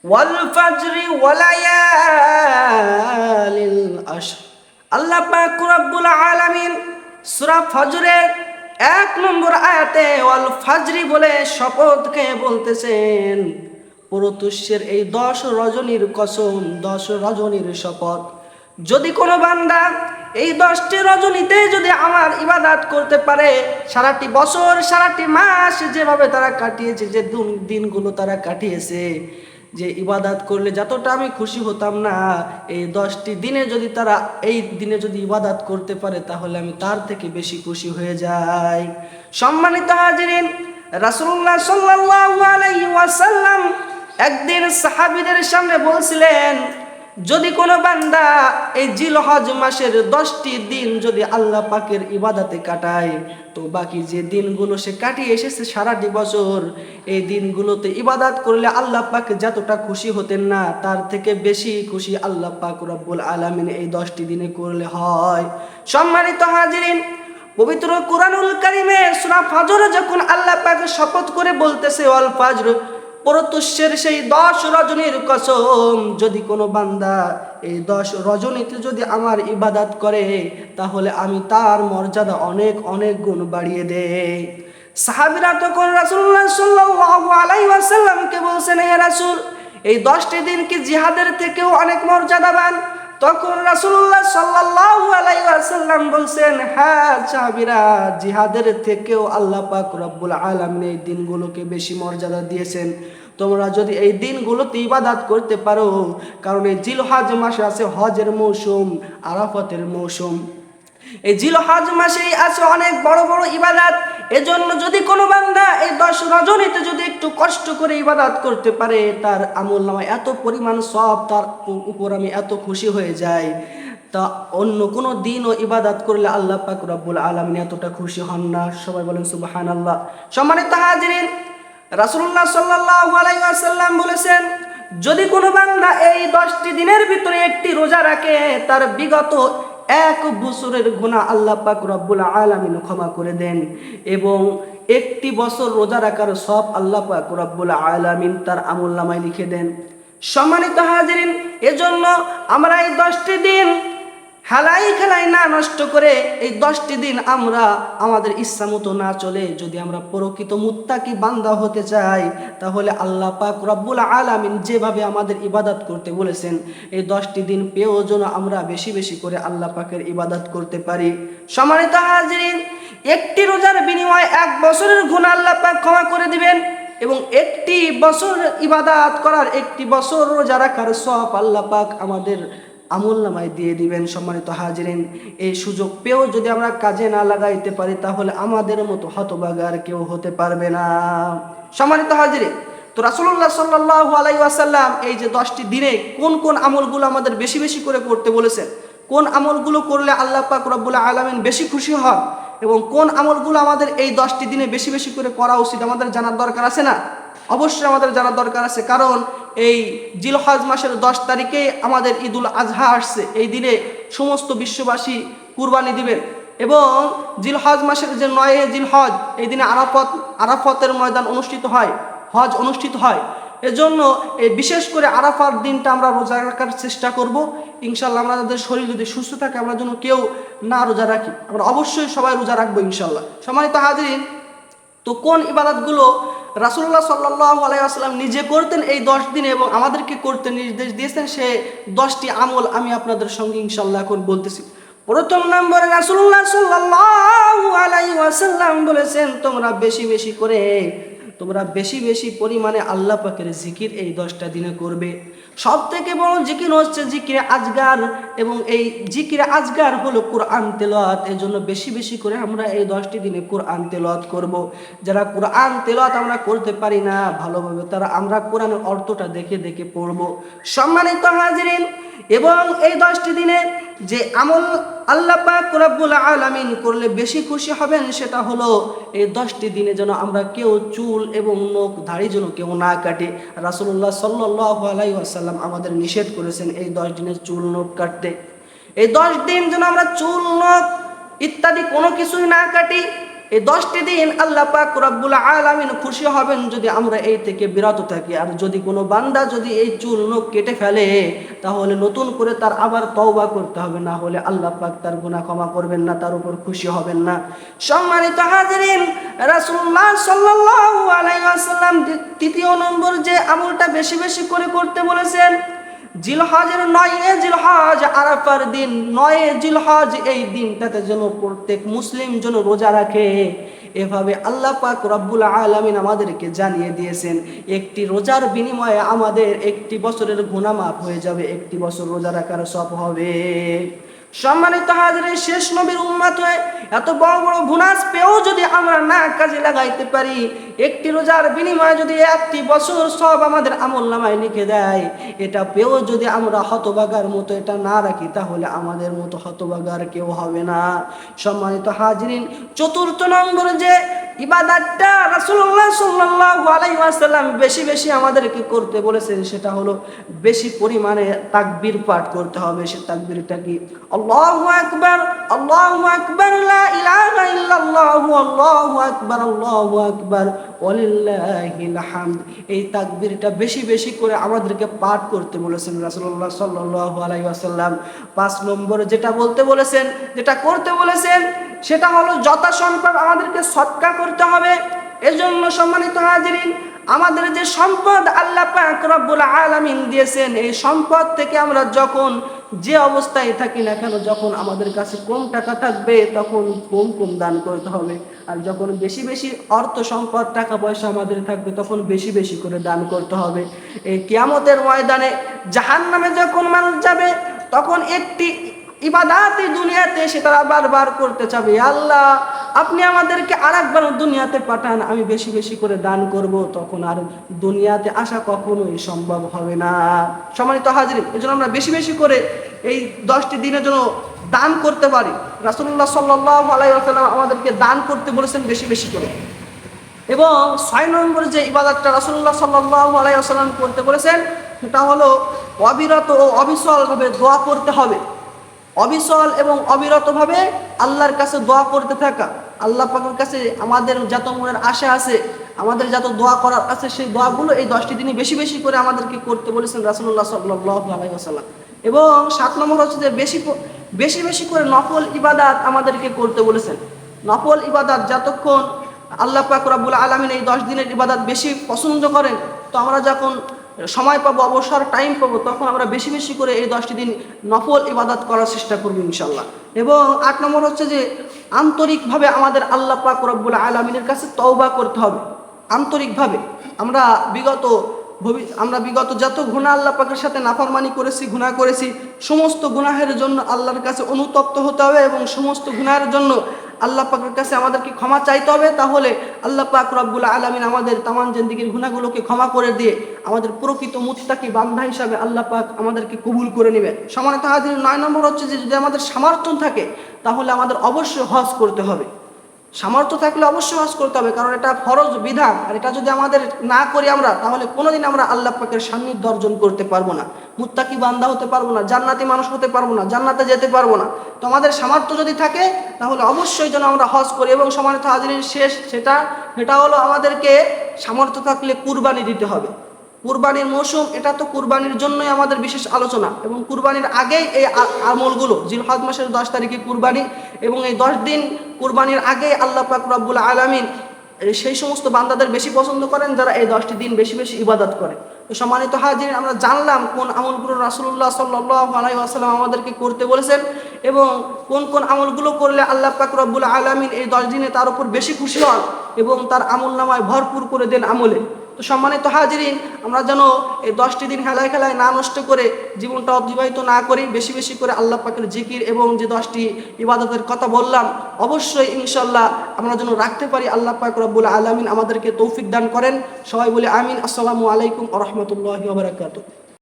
ওয়াল ফাজরি ওয়ালায়ালিল আশর। আল্লাহ পাক রব্বুল আলামিন সূরা ফজরের 1 নম্বর আয়াতে ওয়াল ফাজরি বলে শপথকে বলতেছেন, প্রত্যুষের এই 10 রজনীর কসম, 10 রজনীর শপথ। যদি কোনো বান্দা এই 10টি রজনীতে যদি আমার ইবাদত করতে পারে, সারাটি বছর সারাটি মাস যেভাবে তারা কাটিয়েছে, যে দিনগুলো তারা কাটিয়েছে, যে ইবাদত করলে যতটা আমি খুশি হতাম না, এই 10টি দিনে যদি তারা এই দিনে যদি ইবাদত করতে পারে, তাহলে আমি তার থেকে বেশি খুশি হয়ে যাই। সম্মানিত হাজিরিন, রাসূলুল্লাহ সাল্লাল্লাহু আলাইহি ওয়াসাল্লাম একদিন সাহাবীদের সামনে বলছিলেন, যদি কোনো বান্দা এই জিলহজ মাসের 10টি দিন যদি আল্লাহ পাকের ইবাদতে কাটায়, তো বাকি যে দিনগুলো সে কাটিয়ে এসেছে সারাটি বছর, এই দিনগুলোতে ইবাদত করলে আল্লাহ পাক যতটা খুশি হতেন না, তার থেকে বেশি খুশি আল্লাহ পাক রব্বুল আলামিন এই 10টি দিনে করলে হয়। সম্মানিত হাজিরিন, পবিত্র কুরআনুল কারীমে সূরা ফজর যখন আল্লাহ পাক শপথ করে বলতেছে ওয়াল ফজর, প্রত্যুষের সেই 10 রজনীর কসম, যদি কোনো বান্দা এই 10 রজনীতে যদি আমার ইবাদত করে, তাহলে আমি তার মর্যাদা অনেক অনেক গুণ বাড়িয়ে দেই। সাহাবীরা তখন রাসূলুল্লাহ সাল্লাল্লাহু আলাইহি ওয়াসাল্লামকে বলছেন, হে রাসূল, এই 10টি দিন কি জিহাদের থেকেও অনেক মর্যাদাবান? তখন রাসূলুল্লাহ সাল্লাল্লাহু আলাইহি ওয়াসাল্লাম বলছেন, হ্যাঁ সাহাবীরা, জিহাদের থেকেও আল্লাহ পাক রব্বুল আলামিন এই দিনগুলোকে বেশি মর্যাদা দিয়েছেন। তোমরা যদি এই দিনগুলোতে ইবাদত করতে পারো, কারণ এই জিলহজ মাসে আছে হজের মৌসুম, আরাফাতের মৌসুম। এই জিলহজ মাসেই আছে অনেক বড় বড় ইবাদত। এজন্য যদি কোনো বান্দা এই 10 রজনীতে যদি একটু কষ্ট করে ইবাদত করতে পারে, তার আমলনামায় এত পরিমাণ সওয়াব, তার উপর আমি এত খুশি হয়ে যাই, তা অন্য কোনো দিনও ইবাদত করলে আল্লাহ পাক রব্বুল আলামিন এতটা খুশি হন না। সবাই বলেন সুবহানাল্লাহ। সম্মানিত হাজিরিন, রাসূলুল্লাহ সাল্লাল্লাহু আলাইহি ওয়াসাল্লাম বলেছেন, যদি কোনো বান্দা এই 10টি দিনের ভিতরে একটি রোজা রাখে, তার বিগত 1 বছরের গুনাহ আল্লাহ পাক রব্বুল আলামিন ক্ষমা করে দেন, এবং 1টি বছর রোজা রাখার সওয়াব আল্লাহ পাক রব্বুল আলামিন তার আমলনামায় লিখে দেন। সম্মানিত হাজিরিন, এজন্য আমরা এই 10টি দিন হালাই খেলাই না নষ্ট করে, এই 10টি দিন আমরা আমাদের ইচ্ছা মতো না চলে, যদি আমরা প্রকৃত মুত্তাকি বান্দা হতে চাই, তাহলে আল্লাহ পাক রব্বুল আলামিন যেভাবে আমাদের ইবাদত করতে বলেছেন, এই 10টি দিন পেয়েও যেন আমরা বেশি বেশি করে আল্লাহ পাকের ইবাদত করতে পারি। সম্মানিত হাজিরিন, একটি রোজার বিনিময়ে 1 বছরের গুনাহ আল্লাহ পাক ক্ষমা করে দিবেন, এবং 1টি বছর ইবাদত করার, 1টি বছর রোজা রাখার সওয়াব আল্লাহ পাক আমাদের আমলনামায় দিয়ে দিবেন। সম্মানিত হাজিরিন, এই সুযোগ পেয়েও যদি আমরা কাজে না লাগাইতে পারি, তাহলে আমাদের মতো হতভাগা আর কেউ হতে পারবে না। সম্মানিত হাজিরিন, তো রাসূলুল্লাহ সাল্লাল্লাহু আলাইহি ওয়াসাল্লাম এই যে 10টি দিনে কোন কোন আমলগুলো আমাদের বেশি বেশি করে করতে বলেছেন, কোন আমলগুলো করলে আল্লাহ পাক রব্বুল আলামিন বেশি খুশি হন, এবং কোন আমলগুলো আমাদের এই 10টি দিনে বেশি বেশি করে করা উচিত, আমাদের জানার দরকার আছে না? অবশ্যই আমাদের জানার দরকার আছে, কারণ এই জিলহজ মাসের 10 তারিখে আমাদের ঈদুল আজহা আসছে। এই দিনে সমস্ত বিশ্ববাসী কুরবানি দিবেন, এবং জিলহজ মাসের যে 9 জিলহজ, এই দিনে আরাফাতের ময়দান অনুষ্ঠিত হয়, হজ অনুষ্ঠিত হয়। এজন্য এই বিশেষ করে আরাফার দিনটা আমরা রোজা রাখার চেষ্টা করব। ইনশাল্লাহ আমাদের শরীর যদি সুস্থ থাকে, আমরা যেন কেউ না রোজা রাখি, আমরা অবশ্যই সবাই রোজা রাখবো ইনশাল্লাহ। সম্মানিত হাজিরিন, তো কোন ইবাদতগুলো রাসূলুল্লাহ সাল্লাল্লাহু আলাইহি ওয়াসাল্লাম নিজে করতেন এই 10 দিনে, এবং আমাদেরকে করতে নির্দেশ দিয়েছেন, সে 10টি আমল আমি আপনাদের সঙ্গে ইনশাল্লাহ এখন বলতেছি। প্রথম নম্বরে রাসূলুল্লাহ সাল্লাল্লাহু আলাইহি ওয়াসাল্লাম বলেছেন, তোমরা বেশি বেশি পরিমাণে আল্লাহ পাকের জিকির এই 10টা দিনে করবে। সব থেকে বড় জিকির হচ্ছে জিকিরে আজগার, এবং এই জিকিরে আজগার হলো কোরআন তেলাওয়াত। এই জন্য বেশি বেশি করে আমরা এই 10টি দিনে কোরআন তেলাওয়াত করব। যারা কোরআন তেলাওয়াত আমরা করতে পারি না ভালোভাবে, তারা আমরা কোরআনের অর্থটা দেখে দেখে পড়ব। সম্মানিত হাজিরিন, এবং এই 10টি দিনে যে আমল আল্লাহ পাক রব্বুল আলামিন করলে বেশি খুশি হবেন, সেটা হলো এই 10টি দিনে যেন আমরা কেউ চুল এবং নখ দাড়ি যেন কেউ না কাটে। রাসূলুল্লাহ সাল্লাল্লাহু আলাইহি ওয়াসাল্লাম আমাদের নিষেধ করেছেন এই 10 দিনে চুল নখ কাটতে। এই 10 দিন যেন আমরা চুল নখ ইত্যাদি কোনো কিছুই না কাটি। এই 10টি দিন আল্লাহ পাক রব্বুল আলামিন খুশি হবেন যদি আমরা এই থেকে বিরত থাকি। আর যদি কোনো বান্দা যদি এই চুল নখ কেটে ফেলে তাহলে নতুন করে তার আবার তওবা করতে হবে, না হলে আল্লাহ পাক তার গুনাহ ক্ষমা করবেন না, তার উপর খুশি হবেন না। সম্মানিত হাজিরিন, রাসূলুল্লাহ সাল্লাল্লাহু আলাইহি ওয়াসাল্লাম তৃতীয় নম্বর যে আমলটা বেশি বেশি করে করতে বলেছেন, জিলহজের 9 জিলহজ আরাফার দিন, 9 জিলহজ এই দিনটাতে যেন প্রত্যেক মুসলিম যেন রোজা রাখে। এভাবে আল্লাহ পাক রব্বুল আলামিন আমাদেরকে জানিয়ে দিয়েছেন একটি রোজার বিনিময়ে আমাদের একটি বছরের গুনাহ মাফ হয়ে যাবে, একটি বছর রোজা রাখার সওয়াব হবে। সম্মানিত হাজিরিন, শেষ নবীর উম্মত হয়ে এত বড় বড় গুনাহ পেয়েও যদি আমরা না কাজে লাগাইতে পারি, একটি রোজার বিনিময়ে যদি একটি বছর সব আমাদের আমলনামায় লিখে দেয়, এটা পেয়েও যদি আমরা হতভাগার মতো এটা না রাখি, তাহলে আমাদের মতো হতভাগার কেউ হবে না। সম্মানিত হাজিরিন, চতুর্থ নম্বরে যে ইবাদতটা রাসূলুল্লাহ সাল্লাল্লাহু আলাইহি ওয়াসাল্লাম বেশি বেশি আমাদেরকে করতে বলেছেন, সেটা হলো বেশি পরিমাণে তাকবীর পাঠ করতে হবে। সে তাকবীরটা কি? আল্লাহু আকবার, আল্লাহু আকবার, লা ইলাহা ইল্লাল্লাহু, আল্লাহু আকবার, আল্লাহু আকবার, ওয়ালিল্লাহিল হামদ। এই তাকবীরটা বেশি বেশি করে আমাদেরকে পাঠ করতে বলেছেন রাসূলুল্লাহ সাল্লাল্লাহু আলাইহি ওয়াসাল্লাম। 5 নম্বরে যেটা বলতে বলেছেন, যেটা করতে বলেছেন, সেটা হলো যথাসম্ভব আমাদেরকে সদকা করতে হবে। এজন্য সম্মানিত হাজিরিন, আমাদের যে সম্পদ আল্লাহ পাক রব্বুল আলামিন দিয়েছেন, এই সম্পদ থেকে আমরা যখন যে অবস্থায় থাকি না কেন, যখন আমাদের কাছে কম টাকা থাকবে তখন কম কম দান করতে হবে, আর যখন বেশি বেশি অর্থ সম্পদ টাকা পয়সা আমাদের থাকবে তখন বেশি বেশি করে দান করতে হবে। এই কিয়ামতের ময়দানে জাহান্নামে যখন মানুষ যাবে তখন একটি ইবাদত এই দুনিয়াতে সে তারা বারবার করতে চাবে, আল্লাহ আপনি আমাদেরকে আরেকবার দুনিয়াতে পাঠান, আমি বেশি বেশি করে দান করব। তখন আর দুনিয়াতে আসা কখনোই সম্ভব হবে না। সম্মানিত হাজিরিন, এজন্য আমরা বেশি বেশি করে এই 10টি দিনের জন্য দান করতে পারি। রাসূলুল্লাহ সাল্লাল্লাহু আলাইহি ওয়াসাল্লাম আমাদেরকে দান করতে বলেছেন বেশি বেশি করে। এবং 6 নম্বরে যে ইবাদতটা রাসূলুল্লাহ সাল্লাল্লাহু আলাইহি ওয়াসাল্লাম করতে বলেছেন, সেটা হলো অবিরত ও অবিচলভাবে দোয়া করতে হবে। অবিচল এবং অবিরতভাবে আল্লাহর কাছে দোয়া করতে থাকা। আল্লাহ পাকের কাছে আমাদের যত মনের আশা আছে, আমাদের যত দোয়া করার আছে, সেই দোয়াগুলো এই 10টি দিনই বেশি বেশি করে আমাদেরকে করতে বলেছেন রাসূলুল্লাহ সাল্লাল্লাহু আলাইহি ওয়াসাল্লাম। এবং 7 নম্বর হচ্ছে যে বেশি বেশি করে নফল ইবাদত আমাদেরকে করতে বলেছেন। নফল ইবাদত যতক্ষণ আল্লাহ পাক রব্বুল আলামিন এই 10 দিনের ইবাদত বেশি পছন্দ করেন, তো আমরা যখন সময় পাবো, অবসর টাইম পাবো, তখন আমরা বেশি বেশি করে এই 10টি দিন নফল ইবাদত করার চেষ্টা করবো ইনশাল্লাহ। এবং 8 নম্বর হচ্ছে যে আন্তরিকভাবে আমাদের আল্লাহ পাক রব্বুল আলামিনের কাছে তওবা করতে হবে। আন্তরিকভাবে আমরা বিগত যত গুনাহ আল্লাহ পাকের সাথে নাফরমানি করেছি, গুনাহ করেছি, সমস্ত গুনাহের জন্য আল্লাহর কাছে অনুতপ্ত হতে হবে এবং সমস্ত গুনাহের জন্য আল্লাহ পাকের কাছে আমাদেরকে ক্ষমা চাইতে হবে। তাহলে আল্লাহ পাক রব্বুল আলামিন আমাদের তামাম জিন্দেগীর গুনাহগুলোকে ক্ষমা করে দিয়ে আমাদের প্রকৃত মুত্তাকি বান্দা হিসাবে আল্লাহ পাক আমাদেরকে কবুল করে নেবেন। সম্মানিত হাজিরিন, 9 নম্বর হচ্ছে যে যদি আমাদের সামর্থ্য থাকে তাহলে আমাদের অবশ্যই হজ করতে হবে। সামর্থ্য থাকলে অবশ্যই হজ করতে হবে, কারণ এটা ফরজ বিধান। আর এটা যদি আমাদের না করি আমরা, তাহলে কোনোদিন আমরা আল্লাহ পাকের সান্নিধ্য অর্জন করতে পারবো না, মুত্তাকি বান্দা হতে পারবো না, জান্নাতি মানুষ হতে পারবো না, জান্নাতে যেতে পারবো না। তো আমাদের সামর্থ্য যদি থাকে তাহলে অবশ্যই যেন আমরা হজ করি। এবং সম্মানিত হাজিরিন, শেষ সেটা হলো আমাদেরকে সামর্থ্য থাকলে কুরবানি দিতে হবে। কুরবানির মৌসুম, এটা তো কুরবানির জন্যই আমাদের বিশেষ আলোচনা। এবং কুরবানির আগেই এই আমলগুলো, জিলহজ মাসের 10 তারিখে কুরবানি, এবং এই 10 দিন কুরবানির আগেই আল্লাহ পাক রব্বুল আলামিন সেই সমস্ত বান্দাদের বেশি পছন্দ করেন যারা এই 10টি দিন বেশি বেশি ইবাদত করে। তো সম্মানিত হাজিরিন, আমরা জানলাম কোন আমলগুলো রাসূলুল্লাহ সাল্লাল্লাহু আলাইহি ওয়াসাল্লাম আমাদেরকে করতে বলেছেন এবং কোন কোন আমলগুলো করলে আল্লাহ পাক রব্বুল আলামিন এই 10 দিনে তার উপর বেশি খুশি হন এবং তার আমলনামায় ভরপুর করে দেন আমলে। তো সম্মানিত হাজিরিন, আমরা যেন এই 10টি দিন খেলায় খেলায় না নষ্ট করে জীবনটা অতিবাহিত না করি, বেশি বেশি করে আল্লাহ পাকের জিকির এবং যে 10টি ইবাদতের কথা বললাম অবশ্যই ইনশাল্লাহ আমরা যেন রাখতে পারি। আল্লাহ পাক রব্বুল আলামিন আমাদেরকে তৌফিক দান করেন। সবাই বলে আমিন। আসসালামু আলাইকুম ওয়া রাহমাতুল্লাহি ওয়া বারাকাতুহু।